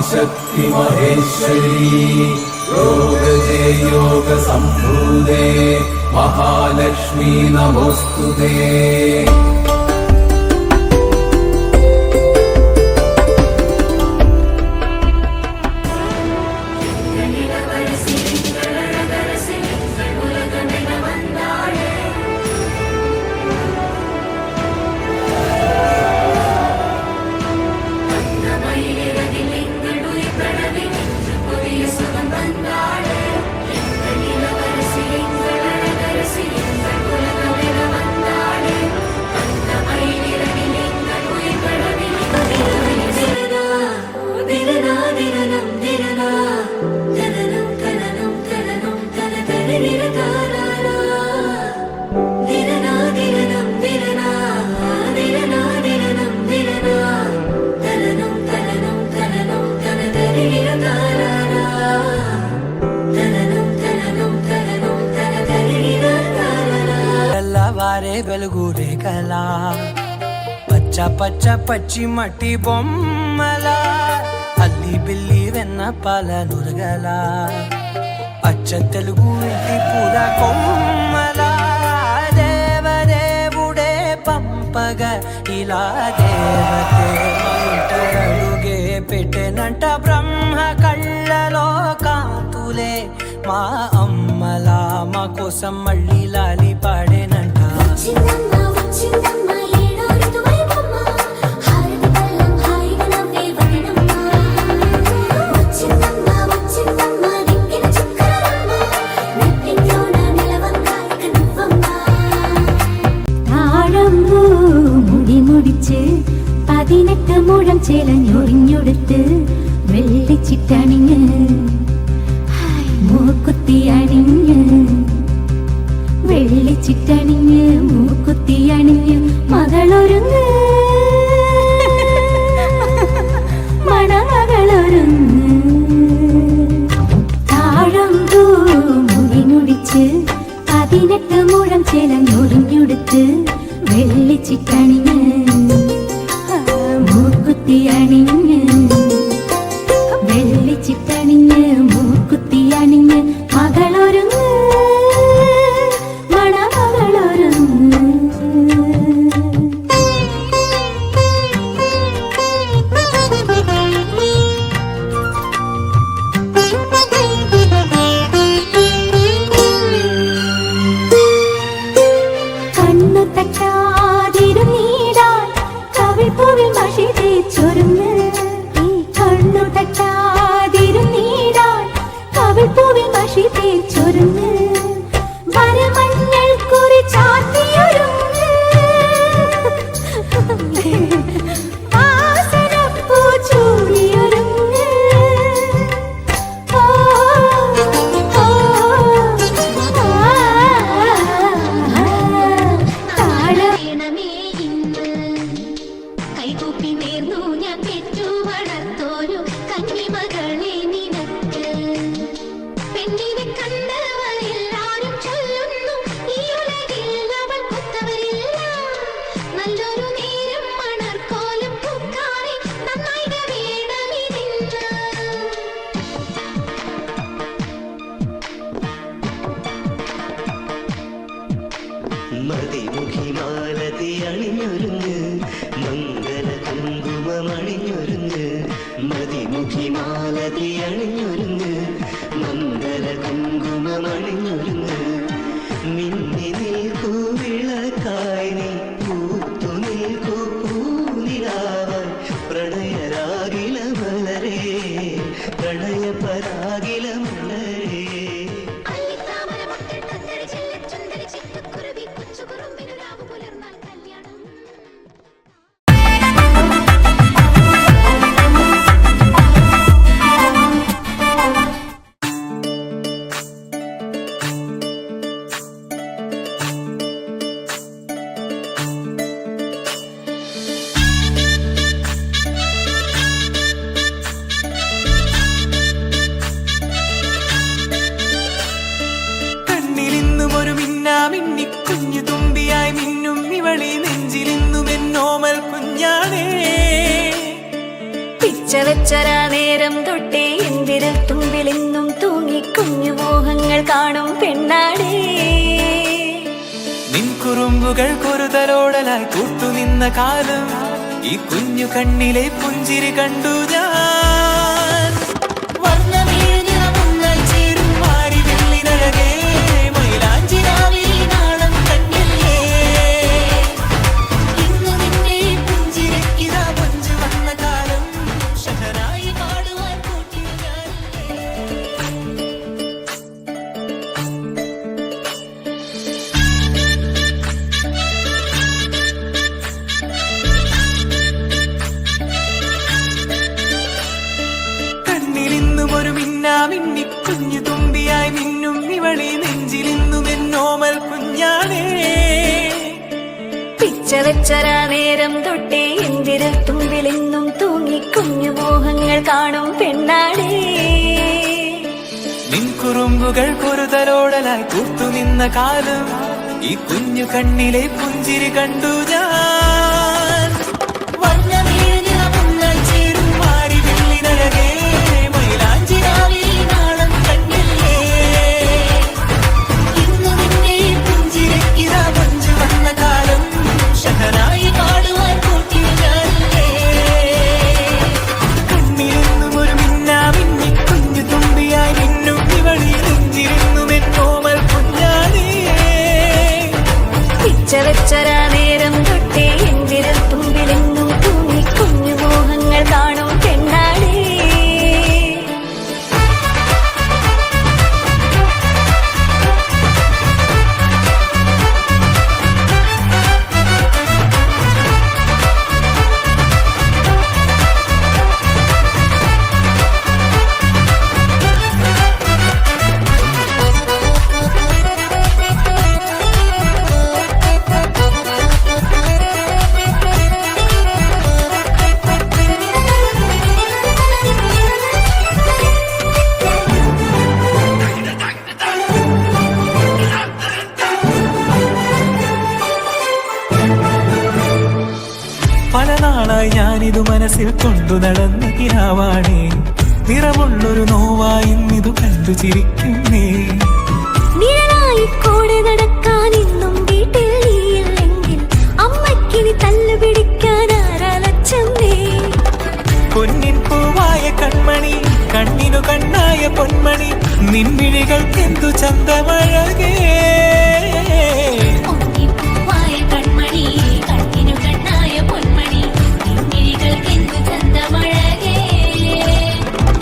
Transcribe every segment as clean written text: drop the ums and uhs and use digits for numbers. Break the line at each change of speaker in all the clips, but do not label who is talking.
आदिशक्ति महेश्वरी योगजे योग संभूते महालक्ष्मी नमोस्तुते।
వెలుగురే కలా పచ్చ పచ్చ పచ్చి మట్టి బొమ్మల అల్లి బిల్లి వెన్న పాల నురగల అచ్చ తెలుగు ఇంటి పూల కొమ్మల దేవదేవుడే పంపగ ఇలా దేవతే అడుగే పెట్టెనంట బ్రహ్మ కళ్ళలో కాంతులే మా అమ్మలా మా కోసం మళ్ళీ లాలి పాడేనంట.
മുടിമുടിച്ച് 18 മുഴം ചേലഞ്ഞൊറിഞ്ഞൊടുത്ത് വെള്ളിച്ചിട്ടണിഞ്ഞ് മൂക്കുത്തി അണിഞ്ഞ് വെള്ളിച്ചിട്ടണിഞ്ഞ് മൂക്കുത്തി അണിഞ്ഞ് മകളൊരുങ്ങ് മണമകളൊരുങ്ങ് താഴമ്പൂ മുടിമുടിച്ച് 18 മുഴം ചേലഞ്ഞൊറിഞ്ഞൊടുത്ത് വെള്ളിച്ചിട്ടണിഞ്ഞ് മൂക്കുത്തി അണിഞ്ഞ് വെള്ളിച്ചിട്ടണിഞ്ഞ് മൂക്കുത്തി അണിഞ്ഞ് മകളൊരുങ്ങ് മണമകളൊരുങ്ങ്. കണ്ണു തട്ടാതിരുന്നീടാൻ കവിൾപ്പൂവിൽ മഷി തേച്ചൊരുങ്ങ്. കണ്ണു തട്ടാതിരുന്നീടാൻ കവിൾപ്പൂവിൽ മഷി തേച്ചൊരുങ്ങ്. വരമഞ്ഞൾ കുറി ചാർത്തിയൊരുങ്ങ്. വാസനപ്പൂ ചൂടിയൊരുങ്ങ്. ഓ ഓ
താളമേ ഇന്ന് കൈകൂപ്പി നേർന്നു ഞാൻ പെറ്റു വളർത്തോരു കന്നിമകളെ നിനക്ക്. പെണ്ണിനെ കണ്ടവരെല്ലാരും ചൊല്ലുന്നു ഈ ഉലകിൽ അവൾ കൊത്തവരില്ല. നല്ലൊരു നേരം മണർക്കോലം പൂക്കാതെ നന്നായി വേണമിതിന്ന്.
മതിമുഖിമാലതി അണിഞ്ഞൊരുങ്ങ് മംഗല കുങ്കുമമണിഞ്ഞൊരുങ്ങ്. മതിമുഖിമാലതി അണിഞ്ഞൊരുങ്ങ് മംഗല കുങ്കുമമണിഞ്ഞൊരുങ്ങ്. മിന്നി നിൽക്കൂ വിളക്കായി നീ പൂത്തു നിൽക്കൂ പൂനിലാവായി. പ്രണയരാഗില മലരേ പ്രണയ പരാഗില മലരേ.
കുഞ്ഞു തുമ്പിയായി മിന്നും ഇവളി നെഞ്ചിലിന്നും എന്നോമൽ കുഞ്ഞാണേ.
പിച്ചവെച്ചരാ നേരം തൊട്ടേ എന്തിരൽ തുമ്പിലെന്നും തൂങ്ങി കുഞ്ഞു മോഹങ്ങൾ കാണും പെണ്ണാടേ.
നിൻ കുറുമ്പുകൾ കുറുതലോടലായി കൂട്ടുനിന്ന കാലം ഈ കുഞ്ഞു കണ്ണിലെ പുഞ്ചിരി കണ്ടു ഞാൻ. വർണ്ണമേനിറമുങ്ങൾ ചേരും മാറി വെള്ളിനഴകേ, മൈലാഞ്ചി രാവിൽ നാളം കണ്ണില്ലേ. ഇന്ന് നിന്നെ പുഞ്ചിരിക്കിതാ പഞ്ചു വന്ന കാലം, ഷഹനായി പാടുവാൻ കൂട്ടി ഞാനില്ലേ. കണ്ണിലിന്നും ഒരു മിന്നാമിന്നി കുഞ്ഞു തുമ്പിയായി മിന്നും ഇവളി നെഞ്ചിലിന്നും എന്നോമൽ കുഞ്ഞാണേ.
പിച്ചവെച്ചരാ നേരം തൊട്ടേ എന്തിരൽ തുമ്പിലെന്നും തൂങ്ങി കുഞ്ഞു മോഹങ്ങൾ കാണും പെണ്ണാടേ.
നിൻ കുറുമ്പുകൾ കുറുതലോടലായി കൂട്ടുനിന്ന കാലം ഈ കുഞ്ഞു കണ്ണിലെ പുഞ്ചിരി കണ്ടു ഞാൻ. വർണ്ണമേനിറമുങ്ങൾ ചേരും മാറി വെള്ളിനഴകേ, മൈലാഞ്ചി രാവിൽ നാളം കണ്ണില്ലേ. ഇന്ന് നിന്നെ പുഞ്ചിരിക്കിതാ പഞ്ചു വന്ന കാലം, ഷഹനായി പാടുവാൻ കൂട്ടി ഞാനില്ലേ. കണ്ണിലെന്നും ഒരു മിന്നാമിന്നി കുഞ്ഞു തുമ്പിയായി മിന്നും ഇവളി നെഞ്ചിരുന്നും എന്നോമൽ കുഞ്ഞാണേ.
പിച്ചവെച്ചരാ നേരം തൊട്ടേ എന്തിരൽ തുമ്പിലെന്നും തൂങ്ങി കുഞ്ഞു മോഹങ്ങൾ കാണും പെണ്ണാടേ.
പല നാളായി ഞാനിതു മനസ്സിൽ കൊണ്ടു നടന്ന കിനാവാണേ. നിറമുള്ളൊരു നോവായി ഇന്നിതു കണ്ടു ചിരിക്കുന്നേ.
നിഴലായി കൂടെ നടക്കാൻ ഇന്നും വീട്ടിൽ നീയില്ലെങ്കിൽ അമ്മയ്ക്കിനി തല്ലു പിടിക്കാൻ ആരാലച്ചമ്മേ.
പൊന്നിൻ പൂവായ കൺമണി, കണ്ണിനു കണ്ണായ പൊന്മണി, നിൻമിഴികൾക്കെന്തു ചന്തമഴകേ.
പൂവായ കൺമണി, കണ്ണിനു കണ്ണായ പൊന്മണി, നിൻമിഴികൾക്കെന്തു ചന്തമഴകേ.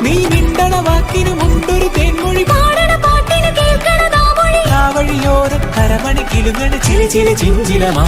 നീ മിണ്ടണ വാക്കിനു മുണ്ടൊരു തേൻമൊഴി,
പാടണ പാട്ടിന് കേൾക്കണ നാമൊഴി,
ആ വഴിയോര കരമണി കിലുങ്ങണ ചിരി ചിരി ചിഞ്ചിലമാ.